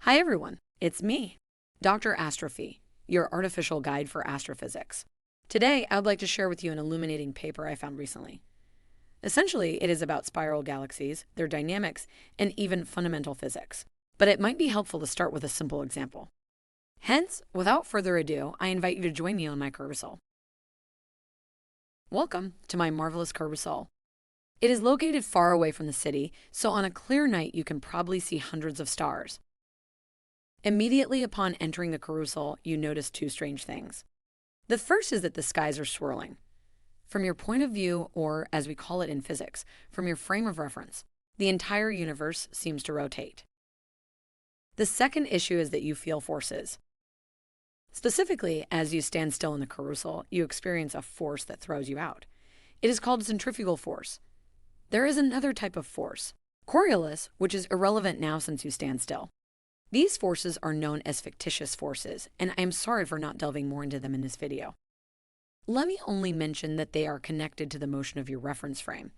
Hi everyone, it's me, Dr. Astrophy, your artificial guide for astrophysics. Today, I'd like to share with you an illuminating paper I found recently. Essentially, it is about spiral galaxies, their dynamics, and even fundamental physics. But it might be helpful to start with a simple example. Hence, without further ado, I invite you to join me on my Cursor. Welcome to my marvelous Cursor. It is located far away from the city, so on a clear night you can probably see hundreds of stars. Immediately upon entering the carousel, you notice two strange things. The first is that the skies are swirling. From your point of view, or as we call it in physics, from your frame of reference, the entire universe seems to rotate. The second issue is that you feel forces. Specifically, as you stand still in the carousel, you experience a force that throws you out. It is called centrifugal force. There is another type of force, Coriolis, which is irrelevant now since you stand still. These forces are known as fictitious forces, and I am sorry for not delving more into them in this video. Let me only mention that they are connected to the motion of your reference frame.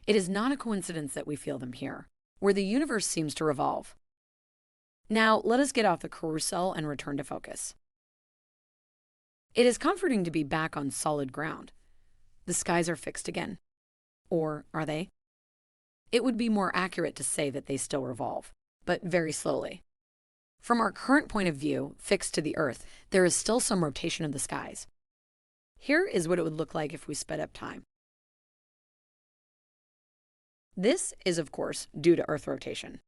It is not a coincidence that we feel them here, where the universe seems to revolve. Now, let us get off the carousel and return to focus. It is comforting to be back on solid ground. The skies are fixed again. Or are they? It would be more accurate to say that they still revolve, but very slowly. From our current point of view, fixed to the Earth, there is still some rotation of the skies. Here is what it would look like if we sped up time. This is, of course, due to Earth rotation.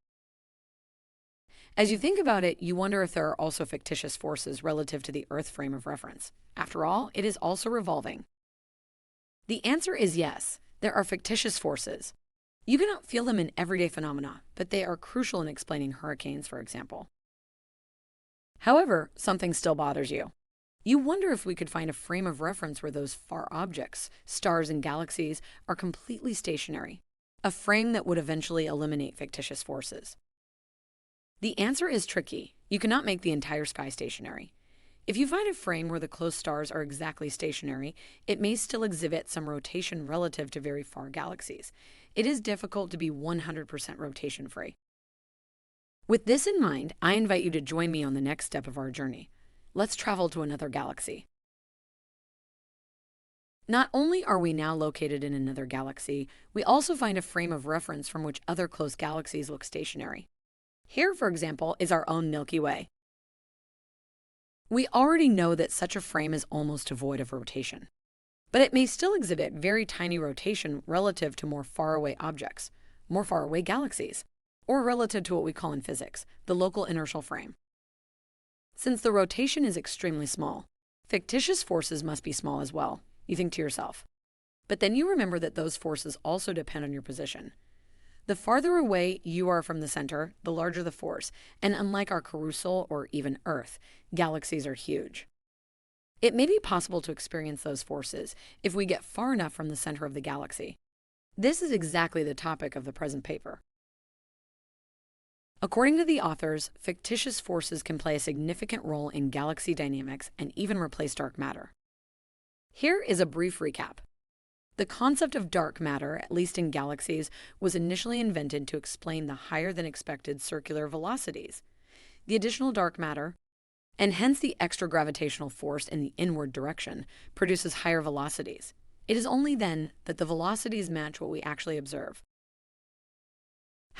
As you think about it, you wonder if there are also fictitious forces relative to the Earth frame of reference. After all, it is also revolving. The answer is yes, there are fictitious forces. You cannot feel them in everyday phenomena, but they are crucial in explaining hurricanes, for example. However, something still bothers you. You wonder if we could find a frame of reference where those far objects, stars and galaxies, are completely stationary, a frame that would eventually eliminate fictitious forces. The answer is tricky. You cannot make the entire sky stationary. If you find a frame where the close stars are exactly stationary, it may still exhibit some rotation relative to very far galaxies. It is difficult to be 100% rotation-free. With this in mind, I invite you to join me on the next step of our journey. Let's travel to another galaxy. Not only are we now located in another galaxy, we also find a frame of reference from which other close galaxies look stationary. Here, for example, is our own Milky Way. We already know that such a frame is almost devoid of rotation, but it may still exhibit very tiny rotation relative to more faraway objects, more faraway galaxies, or relative to what we call in physics, the local inertial frame. Since the rotation is extremely small, fictitious forces must be small as well, you think to yourself. But then you remember that those forces also depend on your position. The farther away you are from the center, the larger the force, and unlike our carousel or even Earth, galaxies are huge. It may be possible to experience those forces if we get far enough from the center of the galaxy. This is exactly the topic of the present paper. According to the authors, fictitious forces can play a significant role in galaxy dynamics and even replace dark matter. Here is a brief recap. The concept of dark matter, at least in galaxies, was initially invented to explain the higher than expected circular velocities. The additional dark matter, and hence the extra gravitational force in the inward direction, produces higher velocities. It is only then that the velocities match what we actually observe.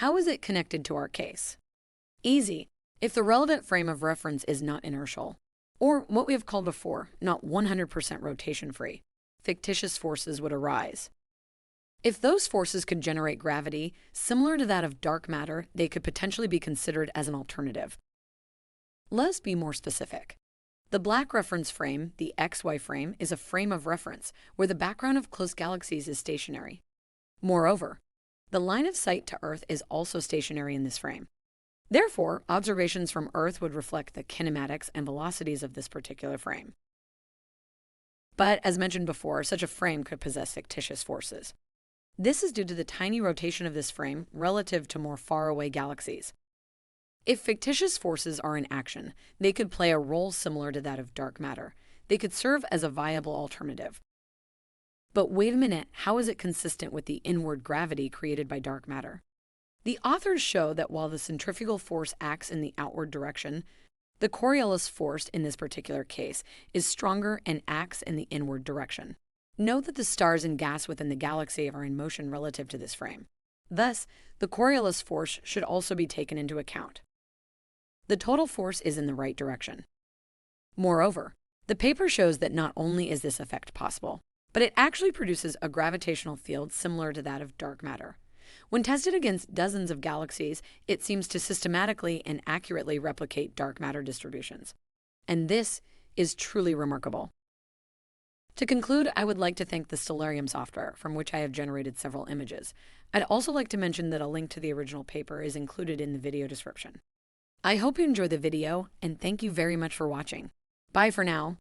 How is it connected to our case? Easy, if the relevant frame of reference is not inertial, or what we have called before, not 100% rotation-free, fictitious forces would arise. If those forces could generate gravity similar to that of dark matter, they could potentially be considered as an alternative. Let's be more specific. The black reference frame, the XY frame, is a frame of reference where the background of close galaxies is stationary. Moreover, the line of sight to Earth is also stationary in this frame. Therefore, observations from Earth would reflect the kinematics and velocities of this particular frame. But, as mentioned before, such a frame could possess fictitious forces. This is due to the tiny rotation of this frame relative to more faraway galaxies. If fictitious forces are in action, they could play a role similar to that of dark matter. They could serve as a viable alternative. But wait a minute, how is it consistent with the inward gravity created by dark matter? The authors show that while the centrifugal force acts in the outward direction, the Coriolis force in this particular case is stronger and acts in the inward direction. Note that the stars and gas within the galaxy are in motion relative to this frame. Thus, the Coriolis force should also be taken into account. The total force is in the right direction. Moreover, the paper shows that not only is this effect possible, but it actually produces a gravitational field similar to that of dark matter. When tested against dozens of galaxies, it seems to systematically and accurately replicate dark matter distributions. And this is truly remarkable. To conclude, I would like to thank the Stellarium software, from which I have generated several images. I'd also like to mention that a link to the original paper is included in the video description. I hope you enjoyed the video, and thank you very much for watching. Bye for now.